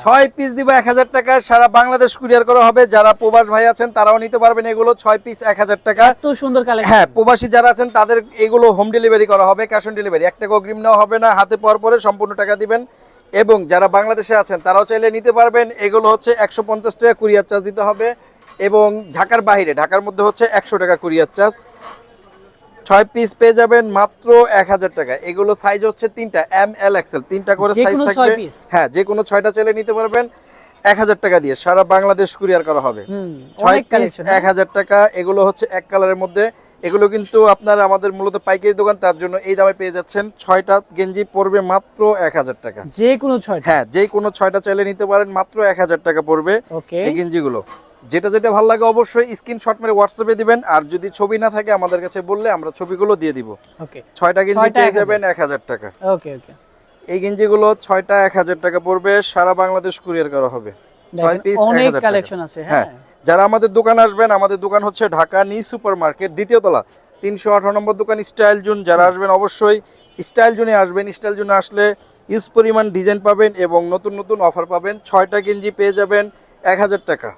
6 piece দিব 1000 টাকা, সারা Bangladesh courier করা হবে। যারা প্রবাস ভাই আছেন তারাও নিতে পারবেন এগুলো, 6 পিস 1000 টাকা। এত সুন্দর কালেকশন। হ্যাঁ, প্রবাসী যারা আছেন তাদের এগুলো হোম ডেলিভারি করা হবে, ক্যাশ অন ডেলিভারি, 1 টাকা অগ্রিম নেওয়া হবে না, হাতে পাওয়ার পরে সম্পূর্ণ টাকা দিবেন। এবং যারা বাংলাদেশে আছেন তারাও চাইলে নিতে পারবেন। এগুলো হচ্ছে 150 টাকা কুরিয়ার চার্জ দিতে হবে, এবং ঢাকার বাইরে, ঢাকার মধ্যে হচ্ছে 100 টাকা কুরিয়ার চার্জ। 6 পিস পেয়ে যাবেন মাত্র 1000 টাকা। এগুলো সাইজ হচ্ছে 3টা, এম এল এক্সেল, 3টা করে সাইজ থাকবে। হ্যাঁ, যে কোনো 6টা চাইলে নিতে পারবেন 1000 টাকা দিয়ে, সারা বাংলাদেশ কুরিয়ার করা হবে। 6 পিস 1000 টাকা। এগুলো হচ্ছে এক কালারের মধ্যে। এগুলো কিন্তু আপনার আমাদের মূলত পাইকারি দোকান, তার জন্য এই দামে পেয়ে যাচ্ছেন। 6টা গেঞ্জি পড়বে মাত্র 1000 টাকা। যে কোনো 6টা? হ্যাঁ, যে কোনো 6টা চাইলে নিতে পারেন, মাত্র 1000 টাকা পড়বে এই গেঞ্জিগুলো। যেটা যেটা ভালো লাগে অবশ্যই স্ক্রিনশট মেরে হোয়াটসঅ্যাপে দিবেন, আর যদি ছবি না থাকে আমাদের কাছে বললে আমরা ছবিগুলো দিয়ে দিব। ওকে, 6টা গেঞ্জি পেয়ে যাবেন 1000 টাকা। ওকে ওকে। এই গেঞ্জিগুলো 6টা 1000 টাকা পড়বে, সারা বাংলাদেশ কুরিয়ার করা হবে। 6 পিস 1000 টাকা। কালেকশন আছে। হ্যাঁ, যারা আমাদের দোকান আসবেন, আমাদের দোকান হচ্ছে ঢাকা নিউ সুপার মার্কেট, দ্বিতীয় তলা, 318 নম্বর দোকান, স্টাইল জোন। যারা আসবেন অবশ্যই স্টাইল জোনে আসবেন। স্টাইল জোনে আসলে ইউজ পরিমাণ ডিজাইন পাবেন এবং নতুন নতুন অফার পাবেন। 6টা গেঞ্জি পেয়ে যাবেন 1000 টাকা।